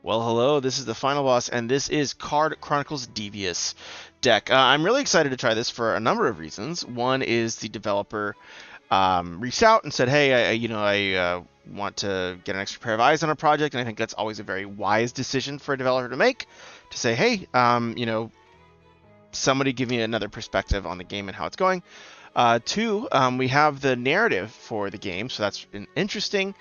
Well, hello, this is the final boss, and this is Chronicles Devious Deck. I'm really excited to try this for a number of reasons. One is the developer reached out and said, "Hey, I want to get an extra pair of eyes on a project," and I think that's always a very wise decision for a developer to make. To say, "Hey, somebody give me another perspective on the game and how it's going." Two, we have the narrative for the game, so that's interesting.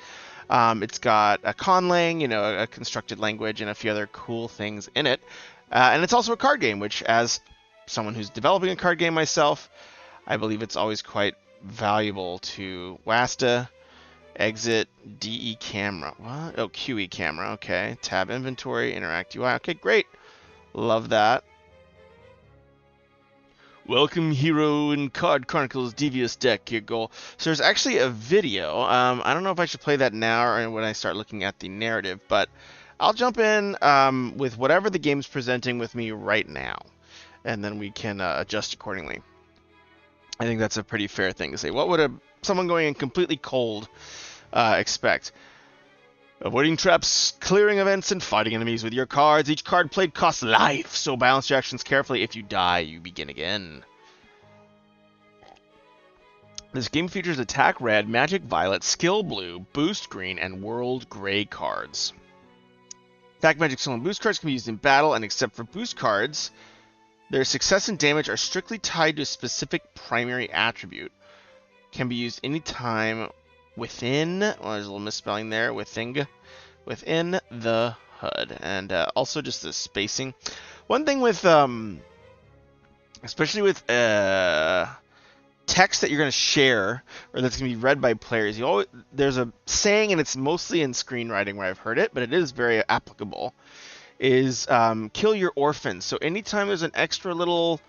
It's got a conlang, a constructed language, and a few other cool things in it. And it's also a card game, which, as someone who's developing a card game myself, I believe it's always quite valuable to WASTA, exit, DE camera. What? Oh, QE camera. Okay. Tab inventory, interact UI. Okay, great. Love that. Welcome, hero in Card Chronicles Devious Deck. Your goal. So there's actually a video. I don't know if I should play that now or when I start looking at the narrative, but I'll jump in with whatever the game's presenting with me right now, and then we can adjust accordingly. I think that's a pretty fair thing to say. What would someone going in completely cold expect? Avoiding traps, clearing events, and fighting enemies with your cards. Each card played costs life, so balance your actions carefully. If you die, you begin again. This game features Attack Red, Magic Violet, Skill Blue, Boost Green, and World Gray cards. Attack, Magic, Skill, and Boost cards can be used in battle, and except for Boost cards, their success and damage are strictly tied to a specific primary attribute. Can be used anytime within, well, there's a little misspelling there, within the HUD. And also just the spacing. One thing with, especially with text that you're going to share, or that's going to be read by players, there's a saying, and it's mostly in screenwriting where I've heard it, but it is very applicable, is kill your orphans. So anytime there's an extra little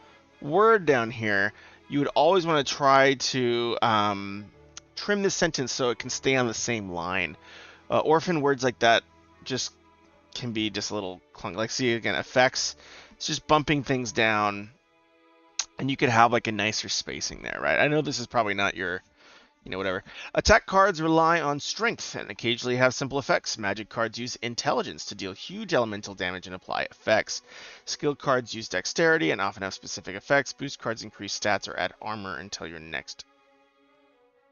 word down here, you would always want to try to trim the sentence so it can stay on the same line. Orphan words like that just can be just a little clunky. Like, see, again, effects, it's just bumping things down, and you could have like a nicer spacing there, right? I know this is probably not your, whatever. Attack cards rely on strength and occasionally have simple effects. Magic cards use intelligence to deal huge elemental damage and apply effects. Skill cards use dexterity and often have specific effects. Boost cards increase stats or add armor until your next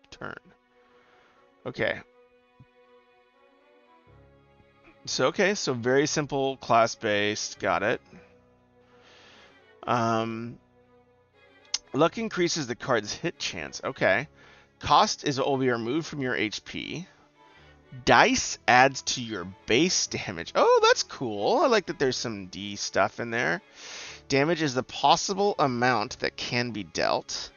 turn. Okay. So very simple class-based. Got it. Luck increases the card's hit chance. Okay. Cost is what will be removed from your HP. Dice adds to your base damage. Oh, that's cool. I like that there's some D stuff in there. Damage is the possible amount that can be dealt.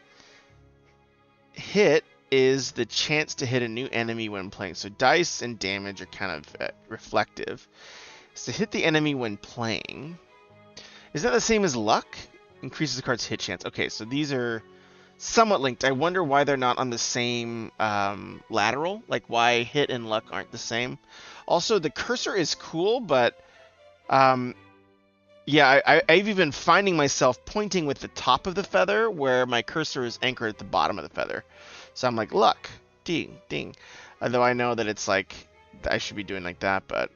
Hit is the chance to hit a new enemy when playing. So dice and damage are kind of reflective. So hit the enemy when playing. Is that the same as luck? Increases the card's hit chance. Okay, so these are somewhat linked. I wonder why they're not on the same lateral. Like why hit and luck aren't the same. Also, the cursor is cool, but yeah, I've even finding myself pointing with the top of the feather where my cursor is anchored at the bottom of the feather. So I'm like, luck, ding, ding. Although I know that it's like, I should be doing like that, but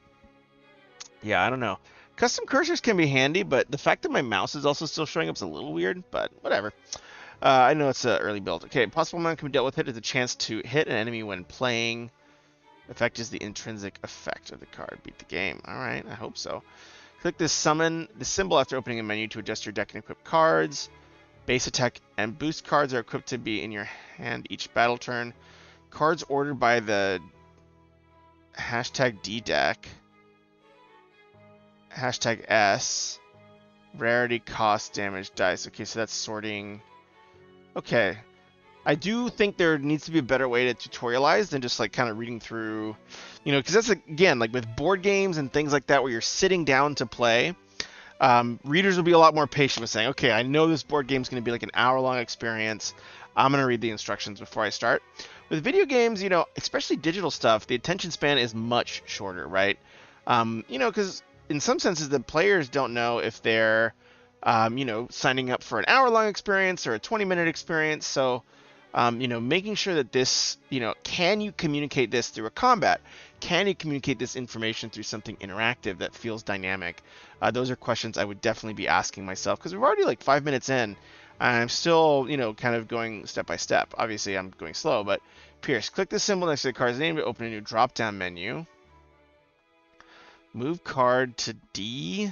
yeah, I don't know. Custom cursors can be handy, but the fact that my mouse is also still showing up is a little weird, but whatever. I know it's an early build. Okay, possible amount can be dealt with. Hit is a chance to hit an enemy when playing. Effect is the intrinsic effect of the card. Beat the game. All right, I hope so. Click the summon the symbol after opening a menu to adjust your deck and equip cards. Base attack and boost cards are equipped to be in your hand each battle turn. Cards ordered by the #DDeck. #S. Rarity, cost, damage, dice. Okay, so that's sorting. Okay. I do think there needs to be a better way to tutorialize than just like kind of reading through, because that's, again, like with board games and things like that where you're sitting down to play. Readers will be a lot more patient with saying, okay, I know this board game is going to be like an hour-long experience. I'm going to read the instructions before I start. With video games, especially digital stuff, the attention span is much shorter, right? Because in some senses, the players don't know if they're, signing up for an hour-long experience or a 20-minute experience. So, making sure that this, can you communicate this through a combat? can you communicate this information through something interactive that feels dynamic? Those are questions I would definitely be asking myself, because we're already like 5 minutes in. And I'm still, kind of going step by step. Obviously, I'm going slow, but Pierce, click the symbol next to the card's name to open a new drop-down menu. Move card to D.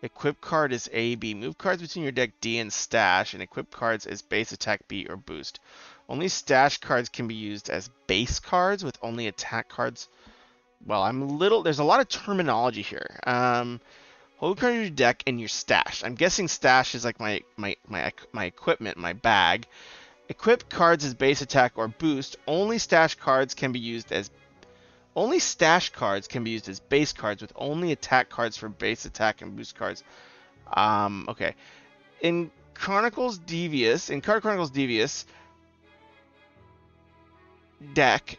Equip card is A, B. Move cards between your deck D and stash, and equip cards as base, attack, B, or boost. Only stash cards can be used as base cards, with only attack cards. Well, there's a lot of terminology here. Hold card in your deck and your stash. I'm guessing stash is like my equipment, my bag. Equip cards as base, attack, or boost. Only stash cards can be used as base cards, with only attack cards for base, attack, and boost cards. Okay. In Card Chronicles Devious Deck,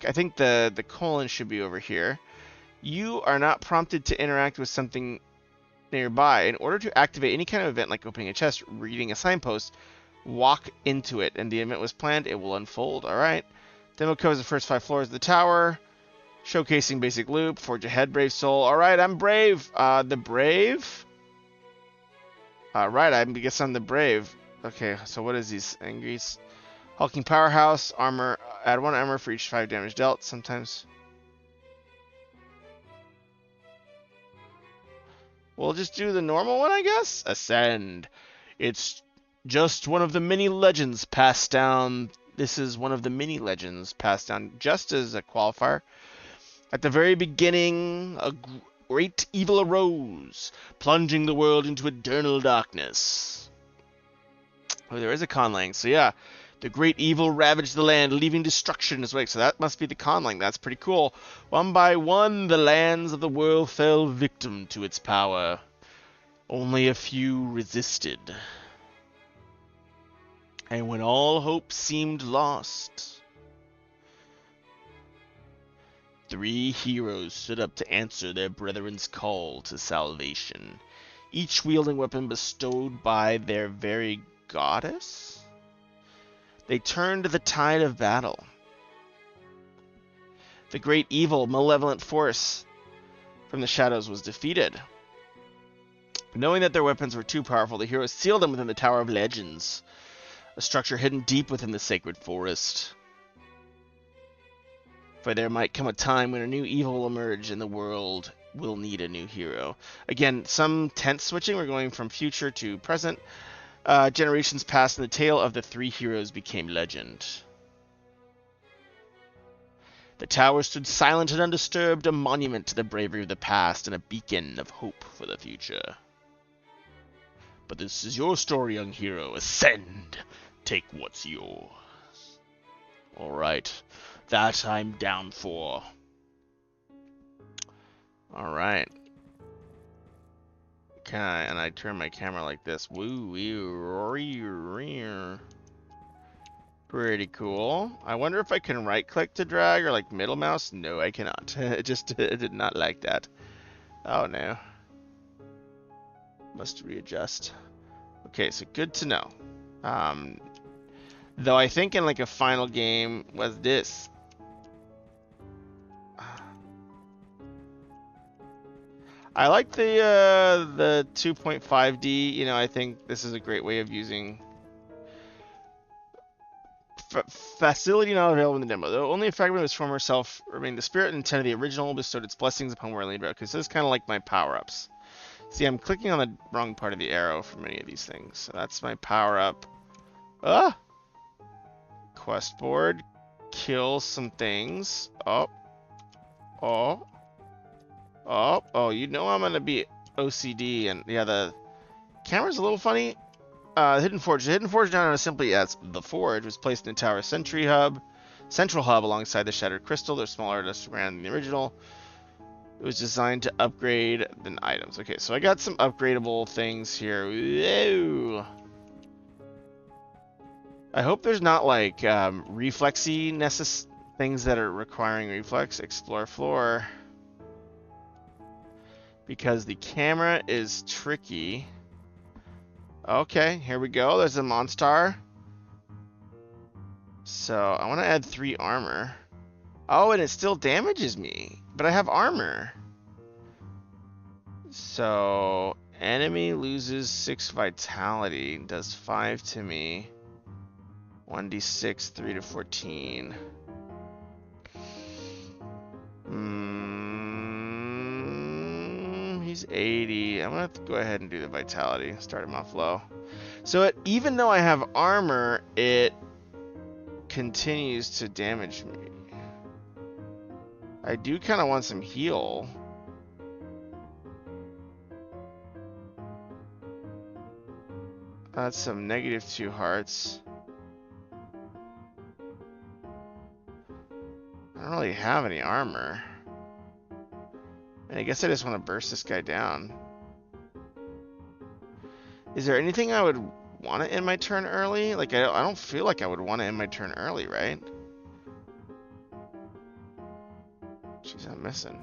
I think the colon should be over here. You are not prompted to interact with something nearby. In order to activate any kind of event like opening a chest, reading a signpost, walk into it, and the event was planned, it will unfold. Alright. Demo covers the first 5 floors of the tower, showcasing basic loop. Forge ahead, brave soul. Alright, I'm brave. The brave? Right, I guess I'm the brave. Okay, so what is these? Angry's hulking powerhouse, armor, add 1 armor for each 5 damage dealt. Sometimes we'll just do the normal one, I guess. Ascend. It's just one of the many legends passed down. This is one of the many legends passed down just as a qualifier. At the very beginning, a great evil arose, plunging the world into eternal darkness. Oh, there is a conlang. So yeah, the great evil ravaged the land, leaving destruction in his wake. So that must be the conlang. That's pretty cool. One by one, the lands of the world fell victim to its power. Only a few resisted. And when all hope seemed lost, 3 heroes stood up to answer their brethren's call to salvation, each wielding weapon bestowed by their very goddess. They turned the tide of battle. The great evil, malevolent force from the shadows was defeated. Knowing that their weapons were too powerful, the heroes sealed them within the Tower of Legends, a structure hidden deep within the sacred forest. For there might come a time when a new evil will emerge and the world will need a new hero. Again, some tense switching. We're going from future to present. Generations passed and the tale of the 3 heroes became legend. The tower stood silent and undisturbed, a monument to the bravery of the past and a beacon of hope for the future. But this is your story, young hero. Ascend! Take what's yours. Alright. That I'm down for. Alright. Can I, and I turn my camera like this. Woo, pretty cool. I wonder if I can right click to drag or like middle mouse. No, I cannot. It did not like that. Oh no. Must readjust. Okay, so good to know. Though I think in like a final game was this. I like the 2.5D. You know, I think this is a great way of using facility not available in the demo. Though only a fragment of its former self remained, the spirit and intent of the original bestowed its blessings upon Whirling About. Because this is kind of like my power-ups. See, I'm clicking on the wrong part of the arrow for many of these things. So that's my power-up. Quest board. Kill some things. Oh, you know I'm gonna be OCD, and yeah, the camera's a little funny. Hidden Forge. The Hidden Forge, known simply as the Forge, was placed in the tower's central hub alongside the Shattered Crystal. They're smaller, less grand than the original. It was designed to upgrade the items. Okay, so I got some upgradable things here. Whoa. I hope there's not like reflexy things that are requiring reflex. Explore floor. Because the camera is tricky. Okay, here we go. There's a monster. So I want to add 3 armor. Oh, and it still damages me, but I have armor. So, enemy loses 6 vitality, does 5 to me. 1d6, 3 to 14. He's 80. I'm gonna have to go ahead and do the vitality. Start him off low. So even though I have armor, it continues to damage me. I do kind of want some heal. That's some -2 hearts. I don't really have any armor. And I guess I just want to burst this guy down. Is there anything I would want to end my turn early? Like, I don't feel like I would want to end my turn early, right? Jeez, I'm missing.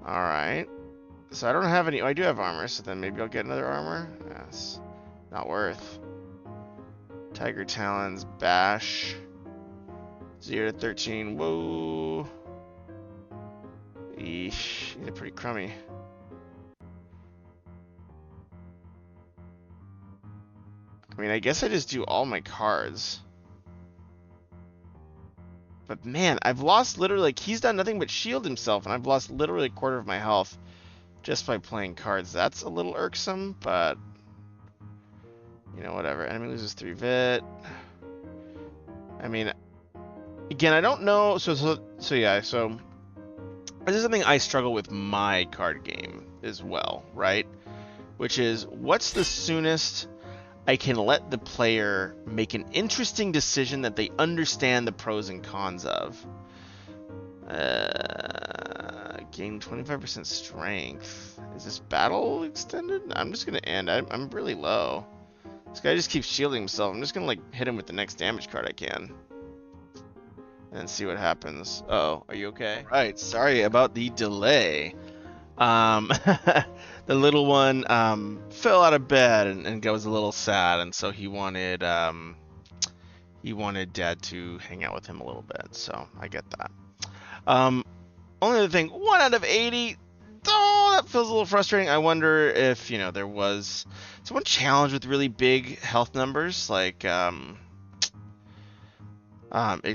Alright. So I don't have any... Oh, I do have armor, so then maybe I'll get another armor? Yes. Not worth. Tiger Talons, Bash. 0 to 13. Whoa. Eesh. These are pretty crummy. I mean, I guess I just do all my cards. But man, I've lost literally, like, he's done nothing but shield himself, and I've lost literally a quarter of my health just by playing cards. That's a little irksome, but, you know, whatever. Enemy loses 3 vit. I mean, again, I don't know. So yeah, so this is something I struggle with my card game as well, right? Which is, what's the soonest I can let the player make an interesting decision that they understand the pros and cons of? Gain 25% strength. Is this battle extended? I'm just gonna end. I'm really low. This guy just keeps shielding himself. I'm just gonna like hit him with the next damage card I can. And see what happens. Uh-oh, are you okay? Right, sorry about the delay. The little one fell out of bed and was a little sad, and so he wanted Dad to hang out with him a little bit. So I get that. Only other thing, 1 out of 80. Oh, that feels a little frustrating. I wonder if, you know, there was someone challenged with really big health numbers, like it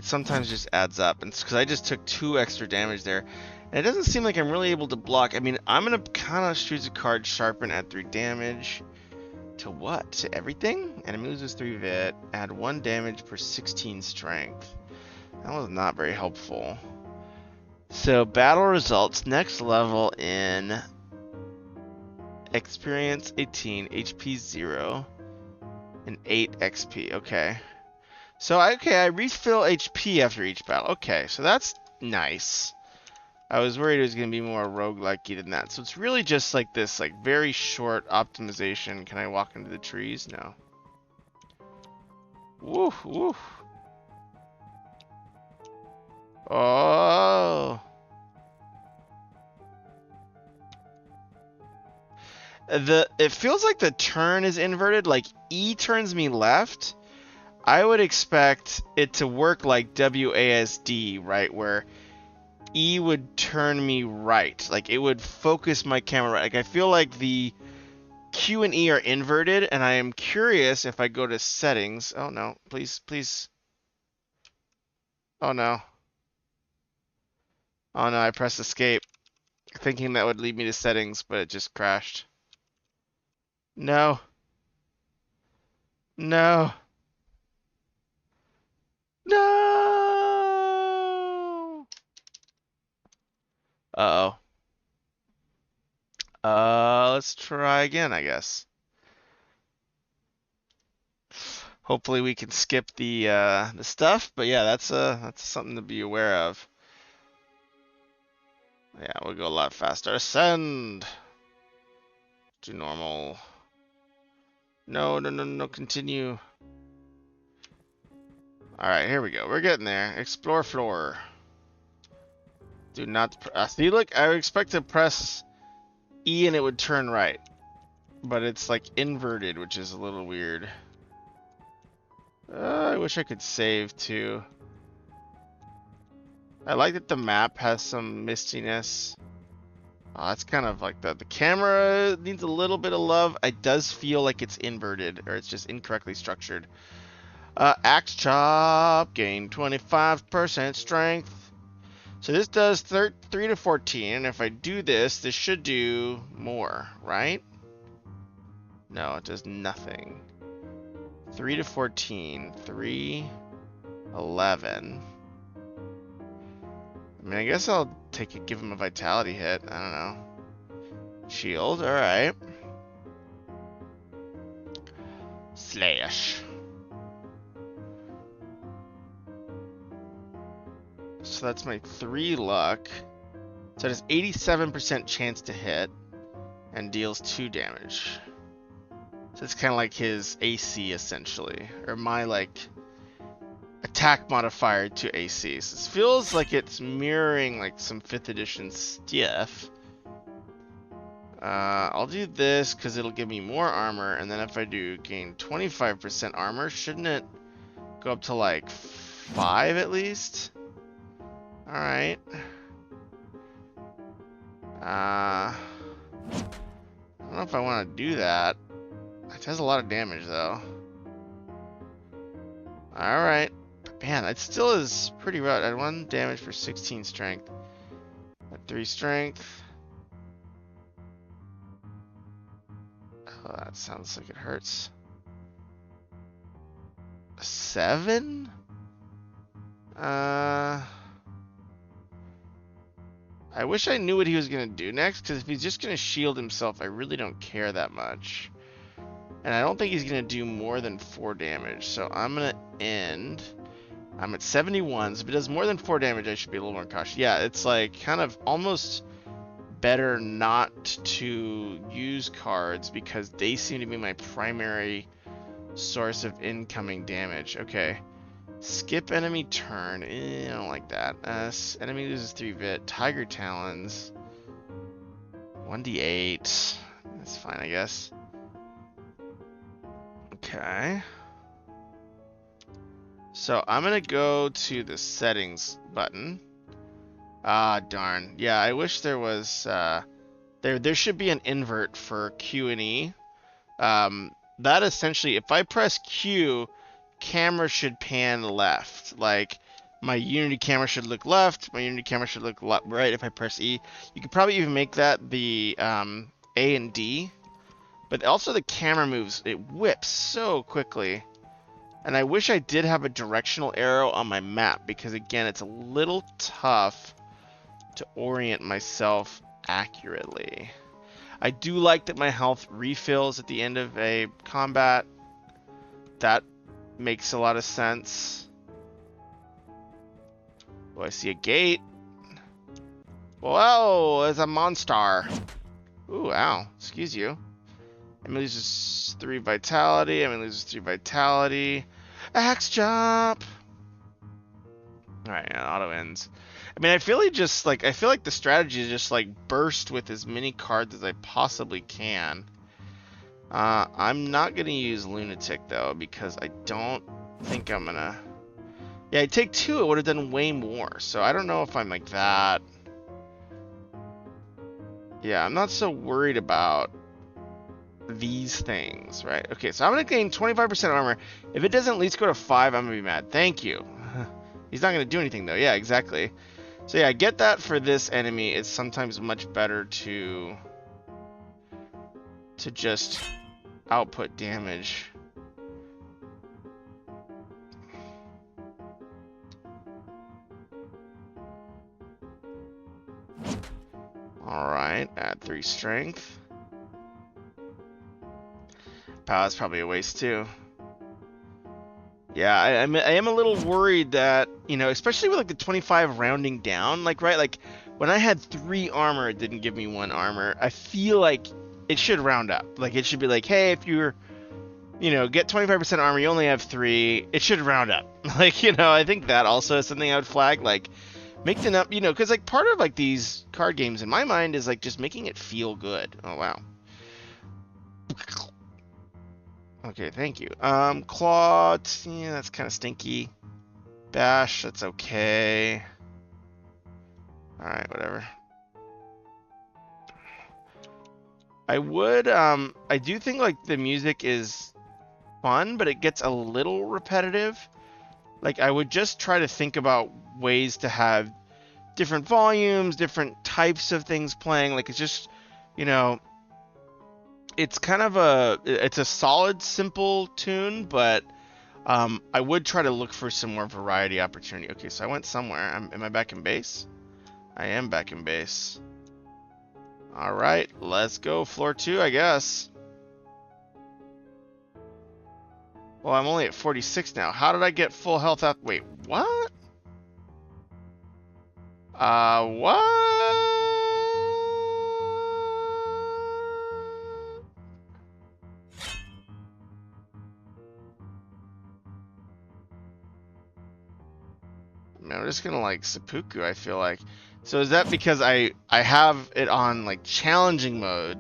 sometimes just adds up, and it's because I just took 2 extra damage there. And it doesn't seem like I'm really able to block. I mean, I'm going to kind of choose a card, sharpen, add 3 damage. To what? To everything? Enemy loses 3 vit, add 1 damage per 16 strength. That was not very helpful. So, battle results, next level in experience 18, HP 0, and 8 XP. Okay. So, I refill HP after each battle. Okay, so that's nice. I was worried it was going to be more roguelike-y than that. So it's really just like this, like, very short optimization. Can I walk into the trees? No. Woof, woof. Oh. It feels like the turn is inverted. Like, E turns me left. I would expect it to work like WASD, right? Where E would turn me right. Like, it would focus my camera right. Like, I feel like the Q and E are inverted, and I am curious if I go to settings. Oh, no. Please, please. Oh, no. Oh, no. I pressed escape, thinking that would lead me to settings, but it just crashed. No. No. No! Uh-oh. Let's try again, I guess. Hopefully we can skip the stuff, but yeah, that's something to be aware of. Yeah, we'll go a lot faster. Ascend to normal. No, no, no, no, continue. All right, here we go. We're getting there. Explore floor. Do not see. Look, I would expect to press E and it would turn right, but it's like inverted, which is a little weird. I wish I could save too. I like that the map has some mistiness. It's kind of like the camera needs a little bit of love. It does feel like it's inverted, or it's just incorrectly structured. Axe chop, gain 25% strength. So this does 3 to 14, and if I do this, this should do more, right? No, it does nothing. 3 to 14, 3, 11. I mean, I guess I'll take it, give him a vitality hit. I don't know. Shield, alright. Slash. So that's my 3 luck. So it has 87% chance to hit and deals 2 damage. So it's kind of like his AC essentially, or my like attack modifier to AC. So it feels like it's mirroring like some 5th edition stuff. I'll do this because it'll give me more armor, and then if I do gain 25% armor, shouldn't it go up to like 5 at least? Alright. I don't know if I want to do that. It does a lot of damage though. Alright. Man, it still is pretty rough. At 1 damage for 16 strength. At 3 strength. Oh, that sounds like it hurts. 7? I wish I knew what he was going to do next, because if he's just going to shield himself, I really don't care that much. And I don't think he's going to do more than 4 damage, so I'm going to end. I'm at 71, so if it does more than 4 damage, I should be a little more cautious. Yeah, it's like kind of almost better not to use cards, because they seem to be my primary source of incoming damage. Okay. Skip enemy turn. I don't like that. Enemy loses 3 bit. Tiger Talons. 1d8. That's fine, I guess. Okay. So I'm going to go to the settings button. Ah, darn. Yeah, I wish there was... there should be an invert for Q and E. That essentially, if I press Q... camera should pan left. Like my Unity camera should look left, my Unity camera should look right if I press E. You could probably even make that the A and D. But also the camera moves, it whips so quickly. And I wish I did have a directional arrow on my map, because again, it's a little tough to orient myself accurately. I do like that my health refills at the end of a combat. That makes a lot of sense. Oh, I see a gate. Whoa, there's a monster. Ooh, ow. Excuse you. I'm gonna lose 3 vitality. I'm gonna lose 3 vitality. Axe chop. Alright, yeah, auto ends. I mean, I feel like the strategy is just like burst with as many cards as I possibly can. I'm not gonna use Lunatic though, because I don't think I'm gonna... Yeah, I'd take 2, it would have done way more. So I don't know if I'm like that. Yeah, I'm not so worried about these things, right? Okay, so I'm gonna gain 25% armor. If it doesn't at least go to 5, I'm gonna be mad. Thank you. He's not gonna do anything though. Yeah, exactly. So yeah, get that for this enemy. It's sometimes much better to just output damage. Alright, add 3 strength. Power's probably a waste too. Yeah, I am a little worried that, you know, especially with like the 25 rounding down, like, right, like when I had 3 armor, it didn't give me 1 armor. I feel like it should round up. Like it should be like, hey, if you're, you know, get 25% armor, you only have 3, it should round up. Like, you know, I think that also is something I would flag, like make the up, you know, because like part of like these card games in my mind is like just making it feel good. Oh wow. Okay, thank you. Claw, yeah, that's kind of stinky. Bash, that's okay. Alright, whatever. I would, I do think, like, the music is fun, but it gets a little repetitive. Like, I would just try to think about ways to have different volumes, different types of things playing. Like, it's just, you know, it's kind of it's a solid, simple tune, but I would try to look for some more variety opportunity. Okay, so I went somewhere. Am I back in base? I am back in base. All right, let's go. Floor 2, I guess. Well, I'm only at 46 now. How did I get full health out? Wait, what? What? Man, I'm just gonna like seppuku, I feel like. So is that because I have it on like challenging mode,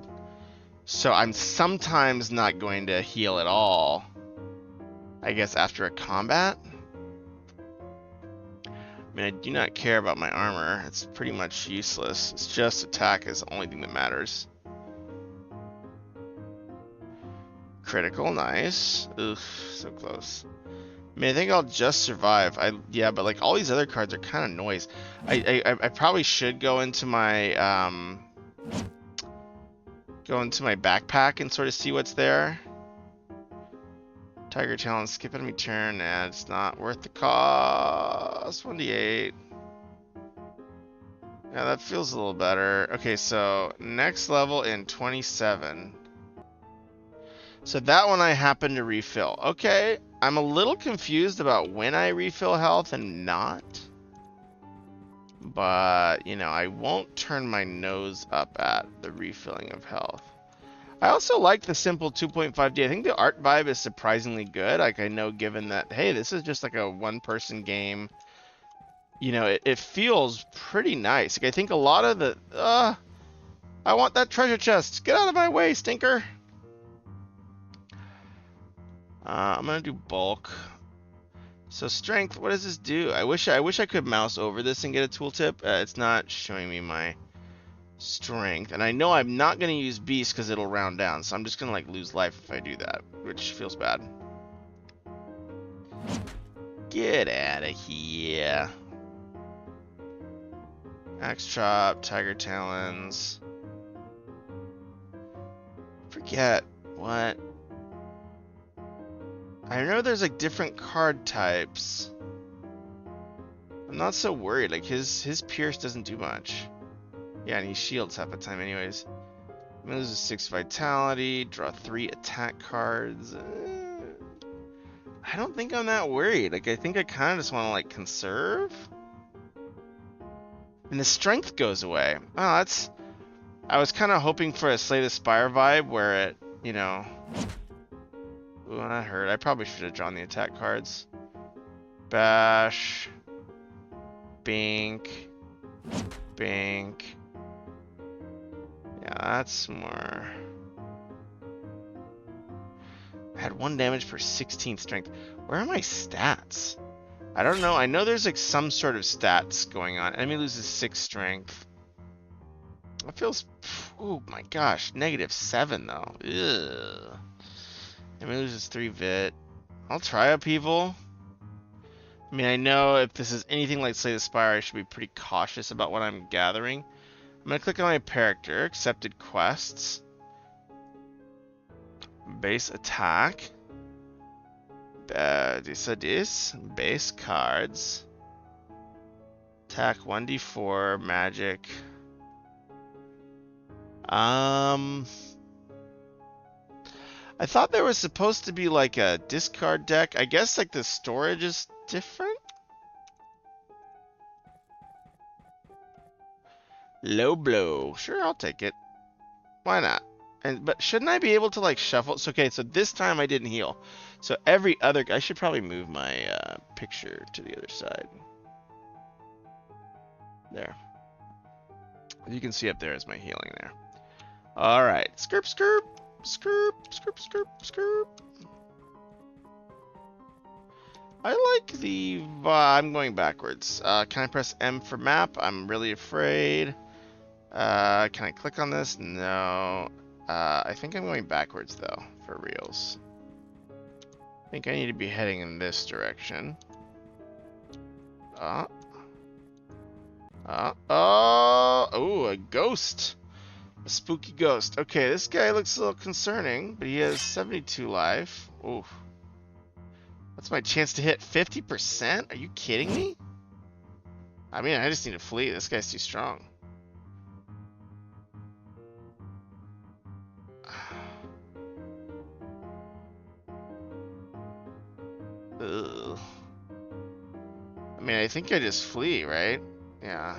so I'm sometimes not going to heal at all, I guess, after a combat? I mean, I do not care about my armor. It's pretty much useless. It's just attack is the only thing that matters. Critical, nice. Ugh, so close. I mean, I think I'll just survive. Yeah, but like all these other cards are kind of noise. I probably should go into my backpack and sort of see what's there. Tiger Talon, skip enemy turn, and it's not worth the cost. 1d8. Yeah, that feels a little better. Okay, so next level in 27. So that one I happen to refill. Okay, I'm a little confused about when I refill health and not. But, you know, I won't turn my nose up at the refilling of health. I also like the simple 2.5D. I think the art vibe is surprisingly good. Like, I know, given that, hey, this is just like a one-person game, you know, it feels pretty nice. Like, I think a lot of the... I want that treasure chest! Get out of my way, stinker! I'm gonna do bulk. So strength, what does this do? I wish I could mouse over this and get a tooltip. It's not showing me my strength, and I know I'm not gonna use beast because it'll round down. So I'm just gonna like lose life if I do that, which feels bad. Get out of here. Axe chop, tiger talons. Forget what. I know there's like different card types. I'm not so worried. Like his pierce doesn't do much. Yeah, and he shields half the time anyways. Loses 6 vitality, draw 3 attack cards. I don't think I'm that worried. Like, I think I kind of just want to like conserve. And the strength goes away. Oh, that's... I was kind of hoping for a Slay the Spire vibe where it, you know... Ooh, that hurt. I probably should have drawn the attack cards. Bash. Bink. Bink. Yeah, that's more... I had 1 damage per 16 strength. Where are my stats? I don't know. I know there's like some sort of stats going on. Enemy loses 6 strength. That feels... Oh my gosh. -7 though. Ugh. Enemy loses 3 vit. I'll try upheaval. I mean, I know if this is anything like Slay the Spire, I should be pretty cautious about what I'm gathering. I'm going to click on my character. Accepted quests. Base attack. This. Base cards. Attack 1d4. Magic. I thought there was supposed to be like a discard deck. I guess like the storage is different. Low blow. Sure, I'll take it. Why not? But shouldn't I be able to like shuffle? So, okay, so this time I didn't heal. So every other... I should probably move my picture to the other side. There. You can see up there is my healing there. Alright. Skirp, skirp. Skirp, skirp, skirp, skirp. I like the... I'm going backwards. Can I press M for map? I'm really afraid. Can I click on this? No. I think I'm going backwards, though, for reals. I think I need to be heading in this direction. Oh, a ghost. A spooky ghost. Okay, this guy looks a little concerning, but he has 72 life. Ooh. That's my chance to hit 50%? Are you kidding me? I mean, I just need to flee. This guy's too strong. Ugh. I mean, I think I just flee, right? Yeah.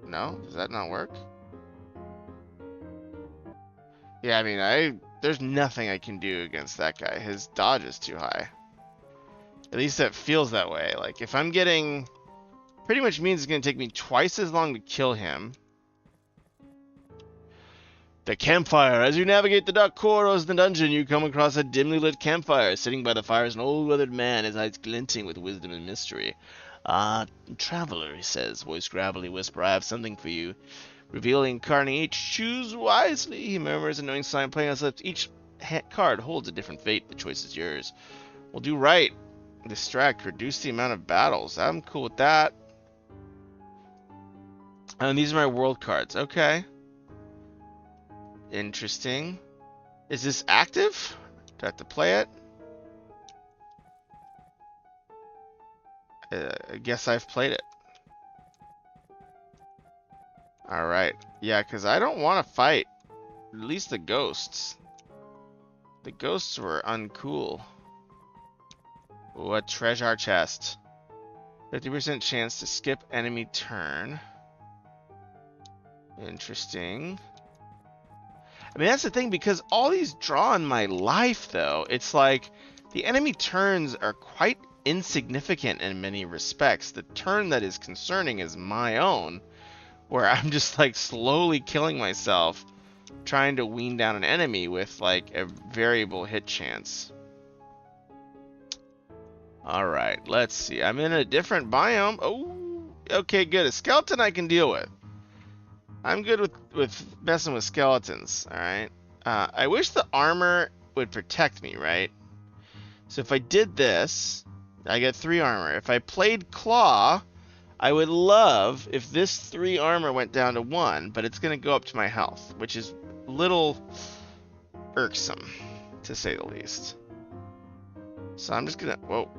No? Does that not work? Yeah, I mean, there's nothing I can do against that guy. His dodge is too high. At least that feels that way. Like, if I'm getting... Pretty much means it's going to take me twice as long to kill him. The campfire. As you navigate the dark corridors of the dungeon, you come across a dimly lit campfire. Sitting by the fire is an old weathered man, his eyes glinting with wisdom and mystery. Ah, traveler, he says, voice gravelly whisper, I have something for you. Revealing card in each, choose wisely, he murmurs, a knowing sign playing on his lips. Each card holds a different fate. The choice is yours. We'll do right. Distract, reduce the amount of battles. I'm cool with that. And these are my world cards. Okay. Interesting. Is this active? Do I have to play it? I guess I've played it. Alright. Yeah, because I don't want to fight. At least the ghosts. The ghosts were uncool. Ooh, a treasure chest. 50% chance to skip enemy turn. Interesting. I mean, that's the thing, because all these draw on my life, though. It's like, the enemy turns are quite insignificant in many respects. The turn that is concerning is my own, where I'm just, like, slowly killing myself, trying to wean down an enemy with, like, a variable hit chance. Alright, let's see. I'm in a different biome. Oh, okay, good. A skeleton I can deal with. I'm good with messing with skeletons, alright? I wish the armor would protect me, right? So if I did this, I get 3 armor. If I played Claw, I would love if this 3 armor went down to 1, but it's going to go up to my health, which is a little irksome, to say the least. So I'm just going to... Whoa.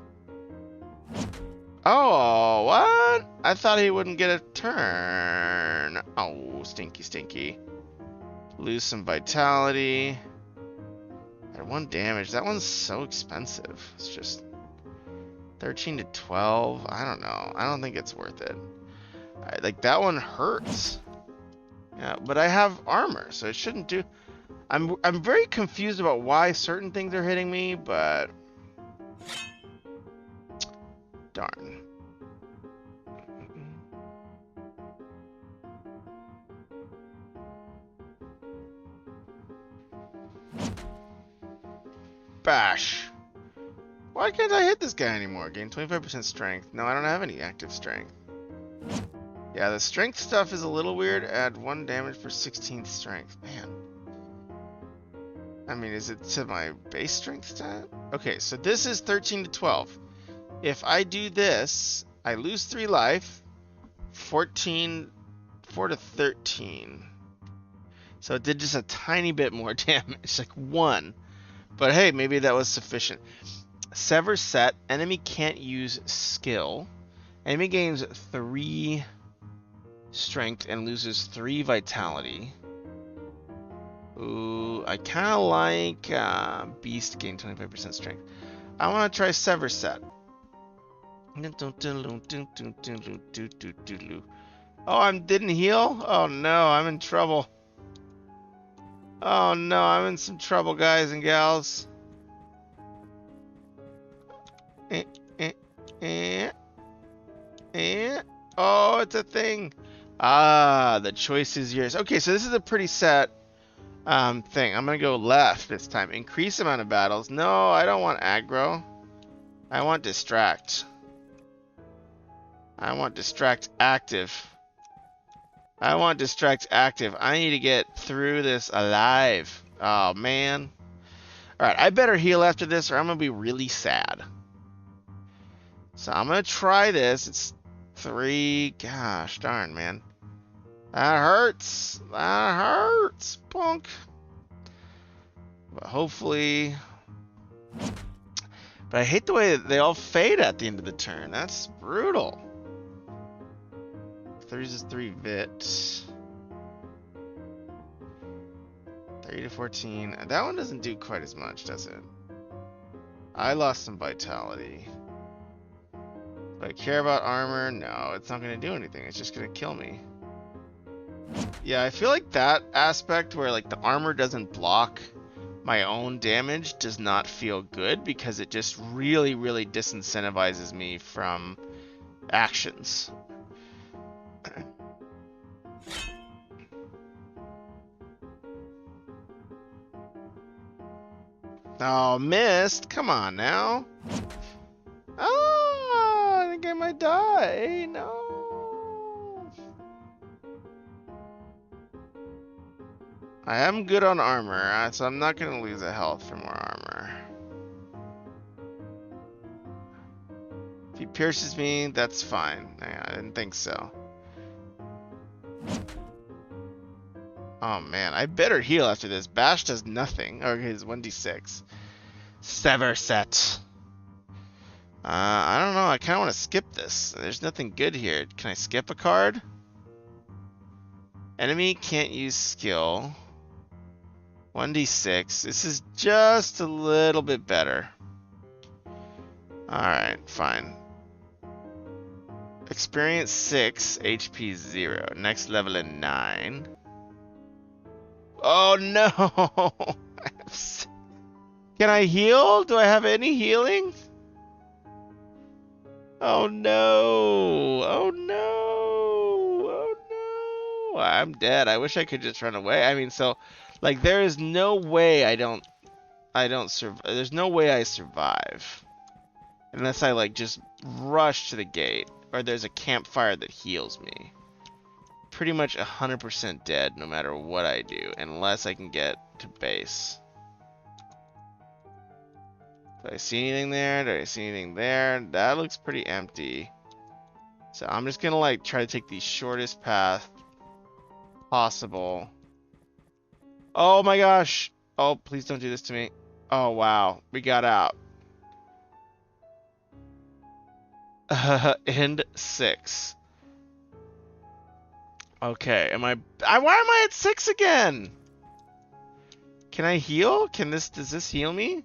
Oh, what? I thought he wouldn't get a turn. Oh, stinky, stinky. Lose some vitality. At 1 damage. That one's so expensive. It's just 13 to 12. I don't know. I don't think it's worth it. Like, that one hurts. Yeah, but I have armor, so it shouldn't do... I'm very confused about why certain things are hitting me, but... Darn. Bash. Why can't I hit this guy anymore? Gain 25% strength. No, I don't have any active strength. Yeah, the strength stuff is a little weird. Add 1 damage for 16th strength. Man. I mean, is it to my base strength stat? Okay, so this is 13 to 12. If I do this, I lose 3 life. 4 to 13. So it did just a tiny bit more damage, like 1. But hey, maybe that was sufficient. Sever set. Enemy can't use skill. Enemy gains 3 strength and loses 3 vitality. Ooh, I kind of like Beast gain 25% strength. I want to try Sever set. Oh, I didn't heal? Oh no, I'm in trouble. Oh no, I'm in some trouble, guys and gals. Oh, it's a thing. Ah, the choice is yours. Okay, so this is a pretty set thing. I'm gonna go left this time. Increase amount of battles. No, I don't want aggro. I want distract. I want distract active. I want distract active. I need to get through this alive. Oh, man. Alright, I better heal after this or I'm going to be really sad. So I'm going to try this. It's 3. Gosh darn, man. That hurts. That hurts. Punk. But hopefully... But I hate the way that they all fade at the end of the turn. That's brutal. 3 is 3 vit. 3 to 14. That one doesn't do quite as much, does it? I lost some vitality. Do I care about armor? No, it's not going to do anything. It's just going to kill me. Yeah, I feel like that aspect where like the armor doesn't block my own damage does not feel good because it just really, really disincentivizes me from actions. Oh, missed. Come on now. Oh, I think I might die. No. I am good on armor, so I'm not going to lose a health for more armor. If he pierces me, that's fine. I didn't think so. Oh man, I better heal after this. Bash does nothing. Okay, it's 1d6. Sever set. I don't know. I kind of want to skip this. There's nothing good here. Can I skip a card? Enemy can't use skill. 1d6. This is just a little bit better. Alright, fine. Experience 6, HP 0. Next level in 9. Oh no! Can I heal? Do I have any healing? Oh no! Oh no! Oh no! I'm dead. I wish I could just run away. I mean, so, like, there is no way I don't survive. There's no way I survive unless I like just rush to the gate or there's a campfire that heals me. Pretty much 100% dead no matter what I do, unless I can get to base. Do I see anything there? Do I see anything there? That looks pretty empty. So I'm just gonna like try to take the shortest path possible. Oh my gosh! Oh, please don't do this to me. Oh wow, we got out. End 6. Okay, why am I at 6 again? Can I heal? Does this heal me?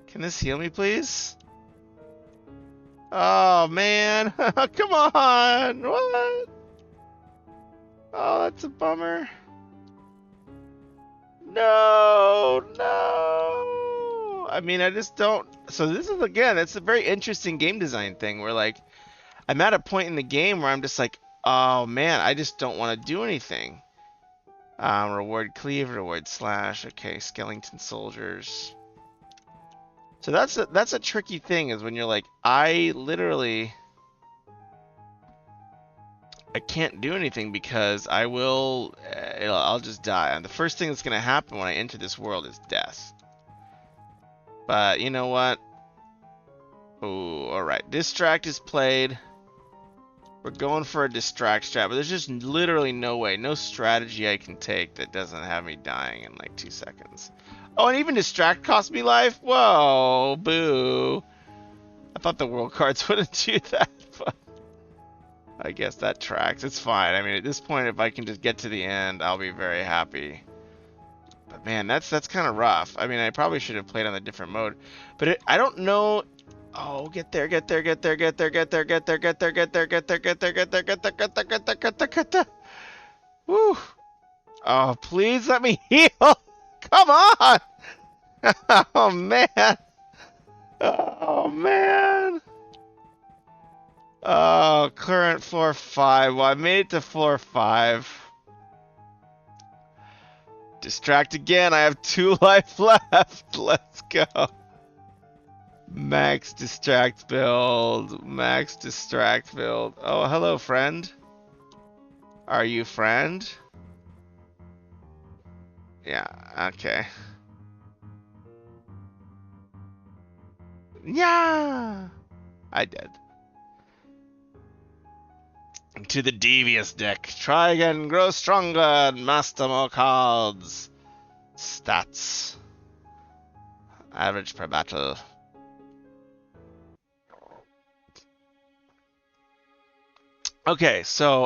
Can this heal me, please? Oh, man. Come on. What? Oh, that's a bummer. No. I mean, I just don't. So this is, again, it's a very interesting game design thing where, like, I'm at a point in the game where I'm just like, oh man, I just don't want to do anything. Reward cleave, reward slash. Okay, skeleton soldiers. So that's a tricky thing is when you're like, I can't do anything because I'll just die. And the first thing that's gonna happen when I enter this world is death. But you know what? Oh, all right. Distract is played. We're going for a distract strat, but there's just literally no way, no strategy I can take that doesn't have me dying in like 2 seconds. Oh, and even distract cost me life? Whoa, boo. I thought the world cards wouldn't do that, but I guess that tracks. It's fine. I mean, at this point, if I can just get to the end, I'll be very happy. But man, that's kind of rough. I mean, I probably should have played on a different mode, but I don't know. Oh, get there. Woo. Oh, please let me heal. Come on. Oh, man. Oh, man. Oh, current floor 5. Well, I made it to floor 5. Distract again. I have 2 life left. Let's go. Max distract build. Max distract build. Oh, hello, friend. Are you friend? Yeah, okay. Yeah! I did. To the Devious Deck. Try again, grow stronger, master more cards. Stats. Average per battle. Okay, so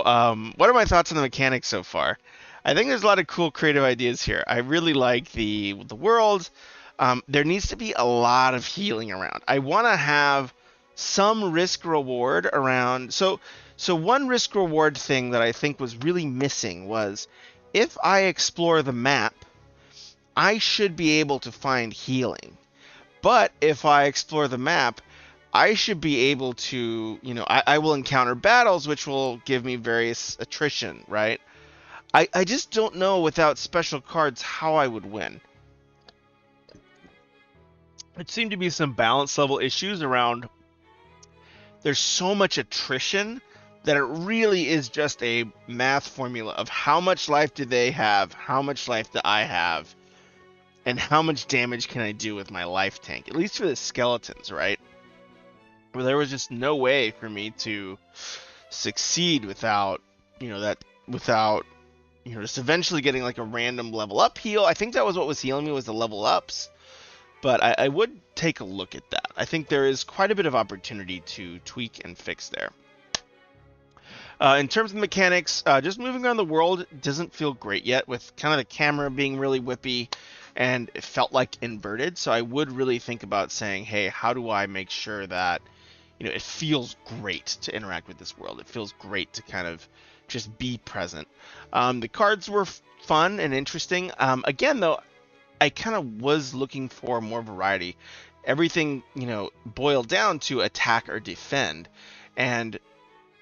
what are my thoughts on the mechanics so far? I think there's a lot of cool creative ideas here. I really like the world. There needs to be a lot of healing around. I want to have some risk reward around. So one risk reward thing that I think was really missing was if I explore the map, I should be able to find healing. But if I explore the map, I should be able to, I will encounter battles which will give me various attrition, right? I just don't know without special cards how I would win. It seemed to be some balance level issues around. There's so much attrition that it really is just a math formula of how much life do they have, how much life do I have, and how much damage can I do with my life tank, at least for the skeletons, right? Where there was just no way for me to succeed without, without, just eventually getting like a random level up heal. I think that was what was healing me was the level ups, but I would take a look at that. I think there is quite a bit of opportunity to tweak and fix there. In terms of the mechanics, just moving around the world doesn't feel great yet, with kind of the camera being really whippy, and it felt like inverted. So I would really think about saying, hey, how do I make sure that it feels great to interact with this world? It feels great to kind of just be present. The cards were fun and interesting. Again, though, I kind of was looking for more variety. Everything, boiled down to attack or defend. And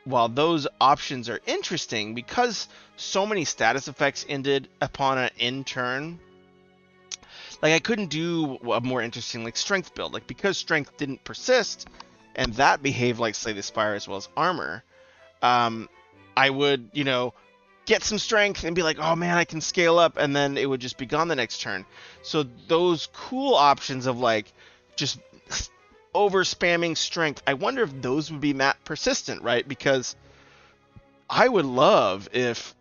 while those options are interesting, because so many status effects ended upon an end turn, like I couldn't do a more interesting like strength build. Like because strength didn't persist, and that behaved like Slay the Spire as well as armor, I would, get some strength and be like, oh man, I can scale up, and then it would just be gone the next turn. So those cool options of like just over spamming strength, I wonder if those would be map persistent, right? Because I would love if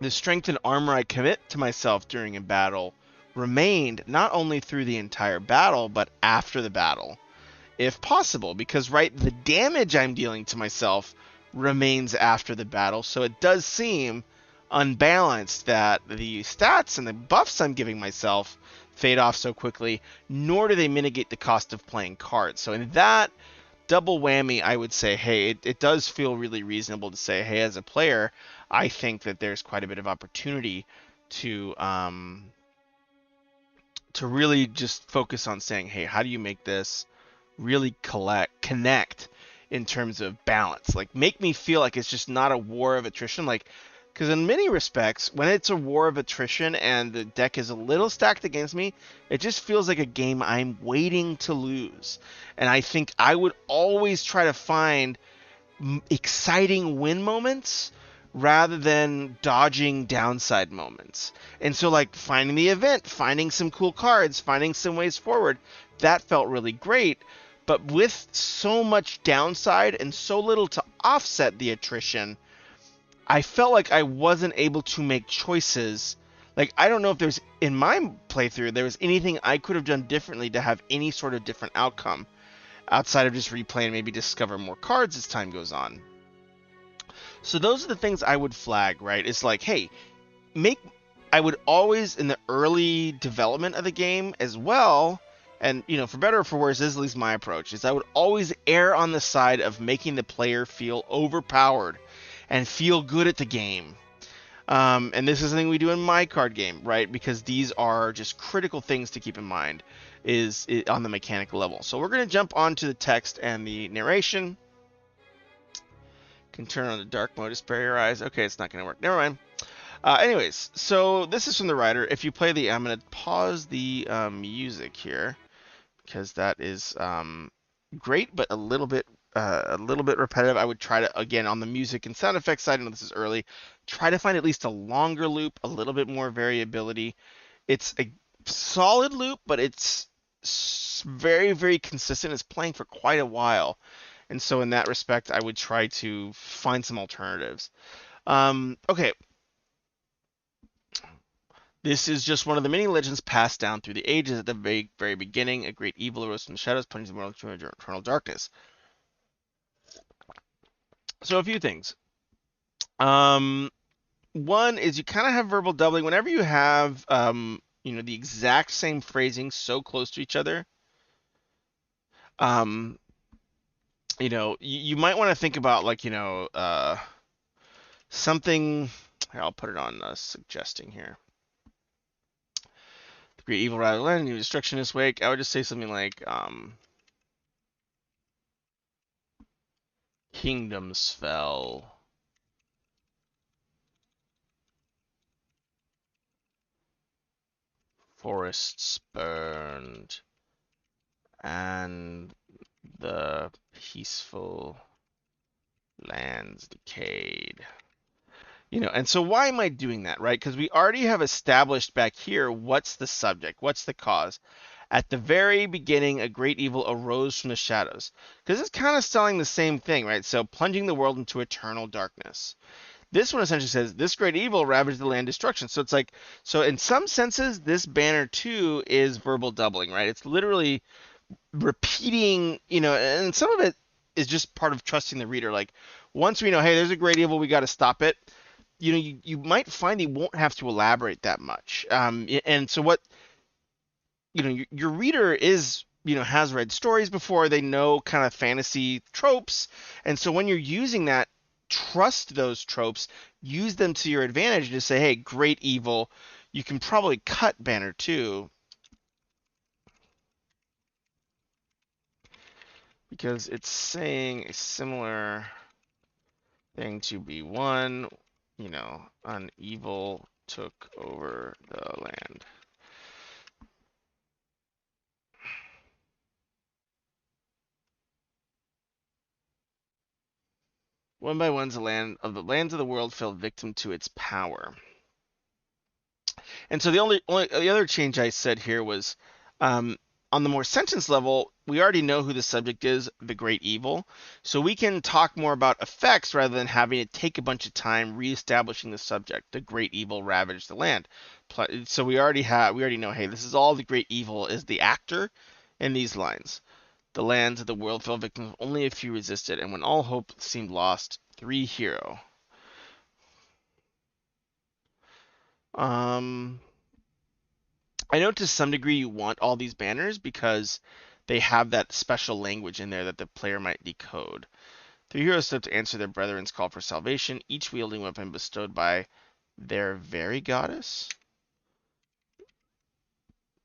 the strength and armor I commit to myself during a battle remained not only through the entire battle, but after the battle, if possible. Because, right, the damage I'm dealing to myself remains after the battle, so it does seem unbalanced that the stats and the buffs I'm giving myself fade off so quickly, nor do they mitigate the cost of playing cards. So in that double whammy, I would say, hey, it does feel really reasonable to say, hey, as a player, I think that there's quite a bit of opportunity to really just focus on saying, hey, how do you make this really connect in terms of balance? Like, make me feel like it's just not a war of attrition. Like, because in many respects, when it's a war of attrition and the deck is a little stacked against me, it just feels like a game I'm waiting to lose. And I think I would always try to find exciting win moments rather than dodging downside moments. And so, like, finding the event, finding some cool cards, finding some ways forward, that felt really great. But with so much downside and so little to offset the attrition, I felt like I wasn't able to make choices. Like, I don't know if there's, in my playthrough, there was anything I could have done differently to have any sort of different outcome outside of just replay and maybe discover more cards as time goes on. So those are the things I would flag, right? It's like, hey, I would always, in the early development of the game as well, and, for better or for worse, this is at least my approach, is I would always err on the side of making the player feel overpowered and feel good at the game. And this is something we do in my card game, right? Because these are just critical things to keep in mind is on the mechanical level. So we're going to jump onto the text and the narration. Can turn on the dark mode to spare your eyes. Okay, it's not going to work. Never mind. Anyways, so this is from the writer. If you play I'm going to pause the music here because that is great, but a little bit repetitive. I would try to, again, on the music and sound effects side, I know this is early, try to find at least a longer loop, a little bit more variability. It's a solid loop, but it's very, very consistent. It's playing for quite a while. And so in that respect, I would try to find some alternatives. Okay, this is just one of the many legends passed down through the ages. At the very, very beginning, a great evil arose from the shadows, plunging the world into eternal darkness. So a few things. Um, One is you kind of have verbal doubling whenever you have the exact same phrasing so close to each other. Um, you might want to think about like something. Here, I'll put it on suggesting here. The great evil rather land, new destruction is wake. I would just say something like kingdoms fell, forests burned, and the peaceful lands decayed. And so why am I doing that, right? Because we already have established back here what's the subject, what's the cause. At the very beginning, a great evil arose from the shadows. Because it's kind of selling the same thing, right? So plunging the world into eternal darkness. This one essentially says, this great evil ravaged the land destruction. So it's like, so in some senses, this banner too is verbal doubling, right? It's literally repeating, and some of it is just part of trusting the reader. Like, once we know, hey, there's a great evil, we got to stop it, you might find you won't have to elaborate that much. And so what, your reader is, has read stories before, they know kind of fantasy tropes. And so when you're using that, trust those tropes, use them to your advantage to say, hey, great evil. You can probably cut banner 2 because it's saying a similar thing to B1, an evil took over the land. One by one, the lands of the world fell victim to its power. And so the other change I said here was, on the more sentence level, we already know who the subject is, the great evil. So we can talk more about effects rather than having to take a bunch of time reestablishing the subject. The great evil ravaged the land. So we already know, hey, this is all the great evil is the actor in these lines. The lands of the world fell victim, only a few resisted, and when all hope seemed lost, 3 hero. Um, I know to some degree you want all these banners because they have that special language in there that the player might decode. 3 heroes step to answer their brethren's call for salvation, each wielding weapon bestowed by their very goddess.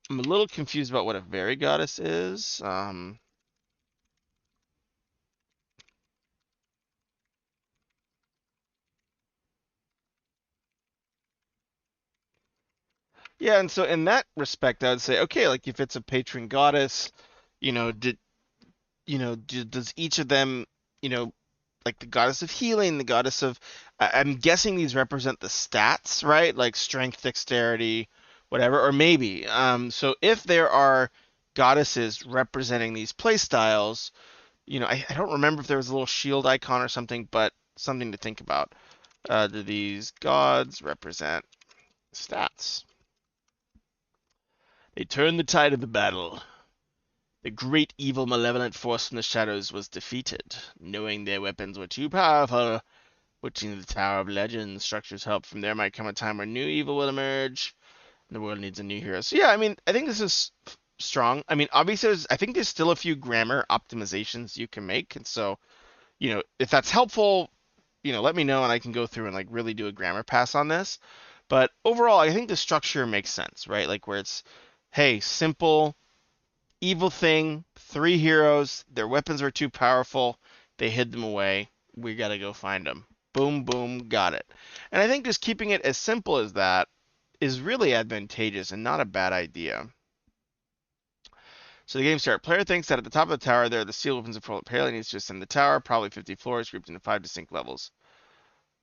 I'm a little confused about what a very goddess is. Yeah, and so in that respect, I would say, okay, like if it's a patron goddess, did does each of them, like the goddess of healing, the goddess of, I'm guessing these represent the stats, right? Like strength, dexterity, whatever, or maybe. So if there are goddesses representing these play styles, I don't remember if there was a little shield icon or something, but something to think about. Do these gods represent stats? They turned the tide of the battle. The great evil malevolent force from the shadows was defeated. Knowing their weapons were too powerful, witching the Tower of Legends, structures help. From there might come a time where new evil will emerge, and the world needs a new hero. So yeah, I mean, I think this is strong. I mean, obviously, I think there's still a few grammar optimizations you can make, and so, if that's helpful, let me know and I can go through and like really do a grammar pass on this. But overall, I think the structure makes sense, right? Like where it's, hey, simple evil thing, 3 heroes, their weapons were too powerful, they hid them away, we gotta go find them. Boom, boom, got it. And I think just keeping it as simple as that is really advantageous and not a bad idea. So the game start. Player thinks that at the top of the tower there are the sealed weapons of Pro. Player needs to ascend the tower, probably 50 floors, grouped into 5 distinct levels,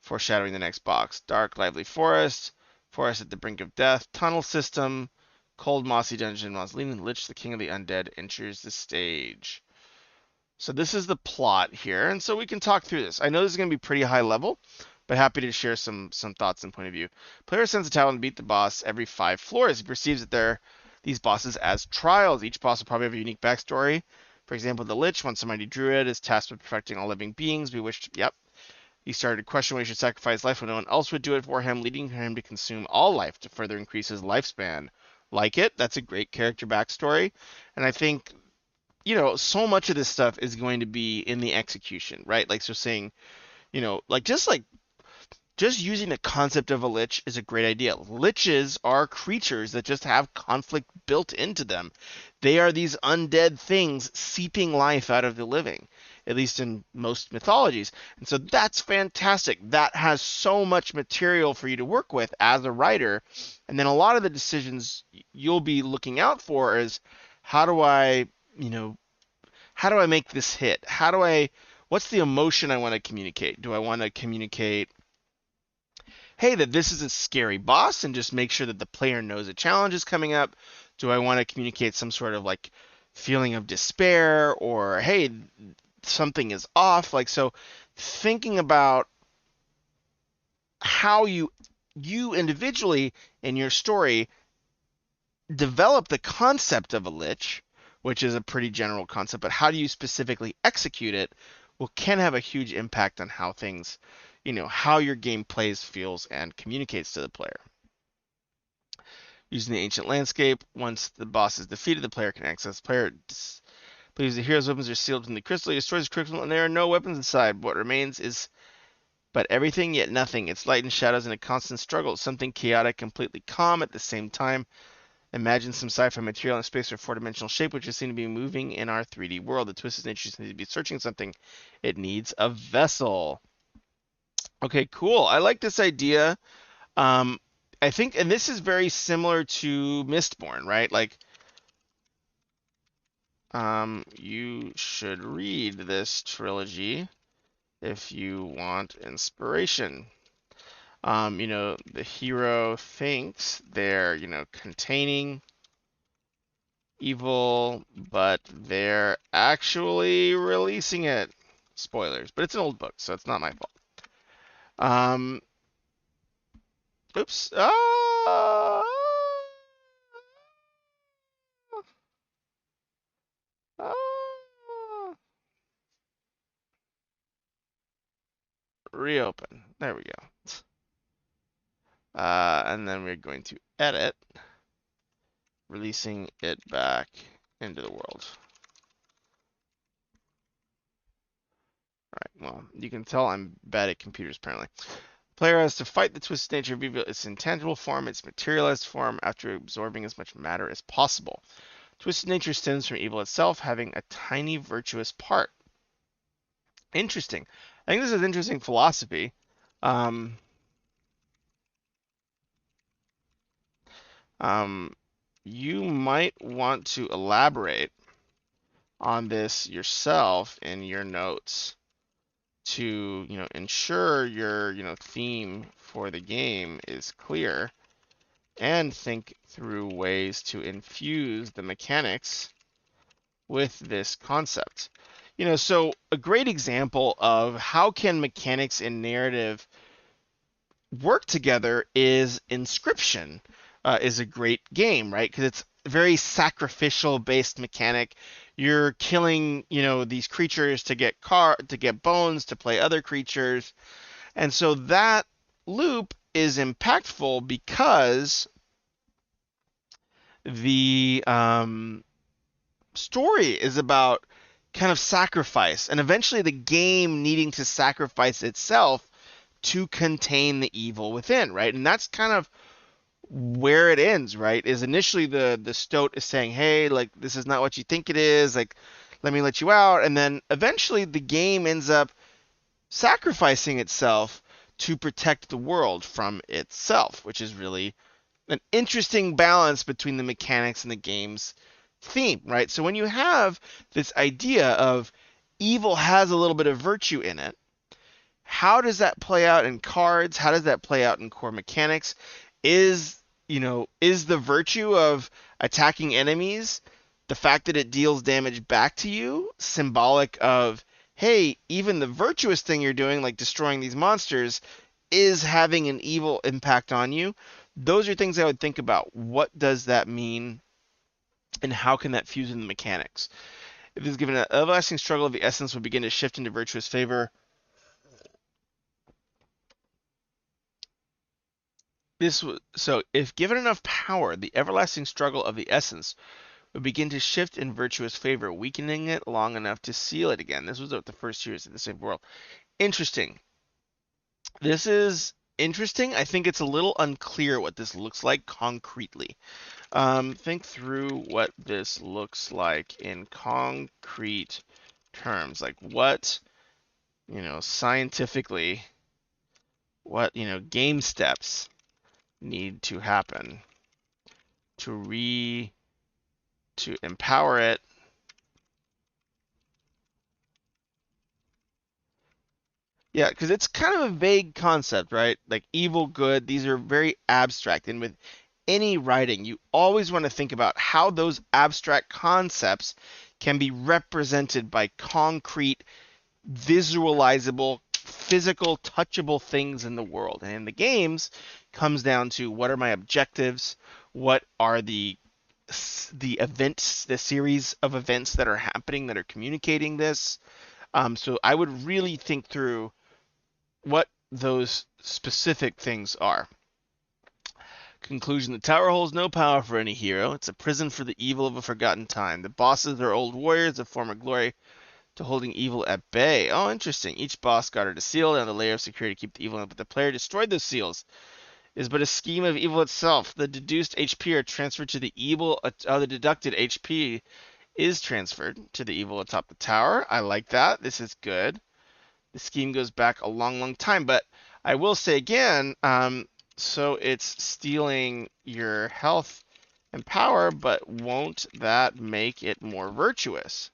foreshadowing the next box. Dark, lively forest, forest at the brink of death, tunnel system, cold, mossy dungeon, mausoleum, Lich, the king of the undead, enters the stage. So this is the plot here, and so we can talk through this. I know this is going to be pretty high level, but happy to share some thoughts and point of view. Player ascends the tower and beat the boss every 5 floors. He perceives that these bosses as trials. Each boss will probably have a unique backstory. For example, the Lich, once a mighty druid, is tasked with perfecting all living beings. We wish to, yep. He started to question why he should sacrifice life when no one else would do it for him, leading him to consume all life to further increase his lifespan. Like it? That's a great character backstory. And I think, so much of this stuff is going to be in the execution, right? Like, so saying, just using the concept of a lich is a great idea. Liches are creatures that just have conflict built into them. They are these undead things seeping life out of the living, at least in most mythologies. And so that's fantastic. That has so much material for you to work with as a writer. And then a lot of the decisions you'll be looking out for is how do I, how do I make this hit? What's the emotion I want to communicate? Do I want to communicate, hey, that this is a scary boss and just make sure that the player knows a challenge is coming up? Do I want to communicate some sort of like feeling of despair or, hey, something is off? Like, so thinking about how you individually in your story develop the concept of a lich, which is a pretty general concept, but how do you specifically execute it can have a huge impact on how things, how your game plays, feels, and communicates to the player. Using the ancient landscape, once the boss is defeated, the player can access the player. Believes the hero's weapons are sealed in the crystal. He destroys the crystal, and there are no weapons inside. What remains is but everything, yet nothing. It's light and shadows in a constant struggle. Something chaotic, completely calm at the same time. Imagine some sci-fi material in space or four-dimensional shape, which is seen to be moving in our 3D world. The twist is interesting to be searching something. It needs a vessel. Okay, cool. I like this idea. I think, and this is very similar to Mistborn, right? Like, you should read this trilogy if you want inspiration. The hero thinks they're, containing evil, but they're actually releasing it. Spoilers, but it's an old book, so it's not my fault. Oops. Reopen. There we go. And then we're going to edit, releasing it back into the world. All right, well, you can tell I'm bad at computers, apparently. Player has to fight the twisted nature of evil, its intangible form, its materialized form, after absorbing as much matter as possible. Twisted nature stems from evil itself, having a tiny virtuous part. Interesting. I think this is interesting philosophy. You might want to elaborate on this yourself in your notes to, ensure your, theme for the game is clear, and think through ways to infuse the mechanics with this concept. So a great example of how can mechanics and narrative work together is Inscryption. Is a great game, right? Because it's a very sacrificial based mechanic. You're killing, these creatures to get bones, to play other creatures. And so that loop is impactful because the story is about kind of sacrifice, and eventually the game needing to sacrifice itself to contain the evil within, right? And that's kind of where it ends, right? Is initially the stoat is saying, hey, like, this is not what you think it is, like, let me let you out. And then eventually the game ends up sacrificing itself to protect the world from itself, which is really an interesting balance between the mechanics and the game's theme, right? So when you have this idea of evil has a little bit of virtue in it, how does that play out in cards? How does that play out in core mechanics? Is, is the virtue of attacking enemies, the fact that it deals damage back to you, symbolic of, hey, even the virtuous thing you're doing, like destroying these monsters, is having an evil impact on you? Those are things I would think about. What does that mean, and how can that fuse in the mechanics? If this is given an everlasting struggle of the essence would begin to shift into virtuous favor. So if given enough power, the everlasting struggle of the essence would begin to shift in virtuous favor, weakening it long enough to seal it again. This was what the first years of the same world. Interesting. This is interesting. I think it's a little unclear what this looks like concretely. Think through what this looks like in concrete terms. Like what, scientifically, what, game steps need to happen to empower it. Yeah, because it's kind of a vague concept, right? Like evil, good, these are very abstract. And with any writing, you always want to think about how those abstract concepts can be represented by concrete, visualizable, physical, touchable things in the world. And in the games, comes down to what are my objectives? What are the events, the series of events that are happening that are communicating this? So I would really think through what those specific things are. Conclusion: the tower holds no power for any hero. It's a prison for the evil of a forgotten time. The bosses are old warriors of former glory to holding evil at bay. Oh, interesting. Each boss guarded a seal and a layer of security to keep the evil in, but the player destroyed those seals. It is but a scheme of evil itself. The deduced HP are transferred to the evil. The deducted HP is transferred to the evil atop the tower. I like that. This is good. The scheme goes back a long, long time. But I will say again, so it's stealing your health and power, but won't that make it more virtuous?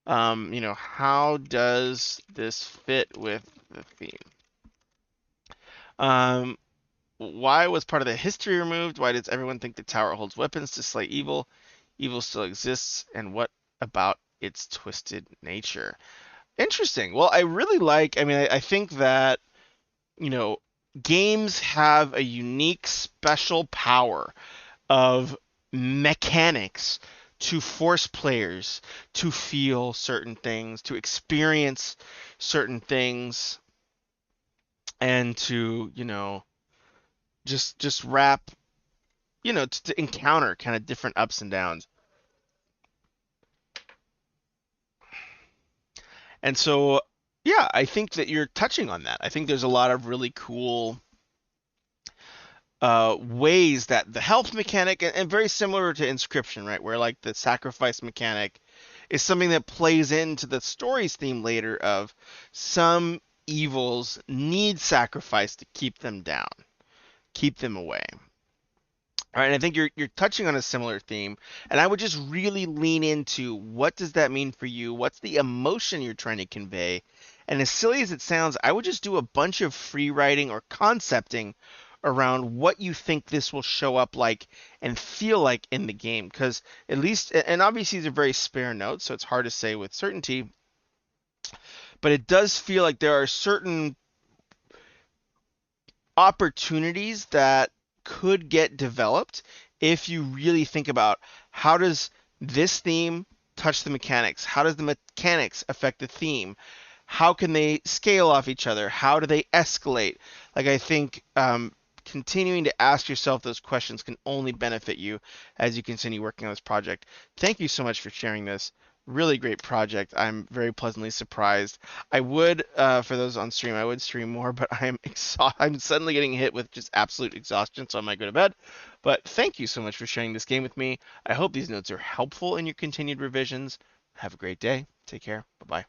How does this fit with the theme? Why was part of the history removed? Why does everyone think the tower holds weapons to slay evil? Evil still exists, and what about its twisted nature? Interesting. Well, I really like, I think that, you know, games have a unique special power of mechanics to force players to feel certain things, to experience certain things, and to, just wrap, to encounter kind of different ups and downs. And so, yeah, I think that you're touching on that. I think there's a lot of really cool ways that the health mechanic, and very similar to Inscryption, right, where like the sacrifice mechanic is something that plays into the story's theme later of some evils need sacrifice to keep them down, keep them away. All right, and I think you're touching on a similar theme, and I would just really lean into what does that mean for you? What's the emotion you're trying to convey? And as silly as it sounds, I would just do a bunch of free writing or concepting around what you think this will show up like and feel like in the game. Because at least, and obviously these are very spare notes, so it's hard to say with certainty, but it does feel like there are certain opportunities that could get developed if you really think about how does this theme touch the mechanics? How does the mechanics affect the theme? How can they scale off each other? How do they escalate? Like I think continuing to ask yourself those questions can only benefit you as you continue working on this project. Thank you so much for sharing this. Really great project. I'm very pleasantly surprised. I would, for those on stream, I would stream more, but I'm suddenly getting hit with just absolute exhaustion, so I might go to bed. But thank you so much for sharing this game with me. I hope these notes are helpful in your continued revisions. Have a great day. Take care. Bye-bye.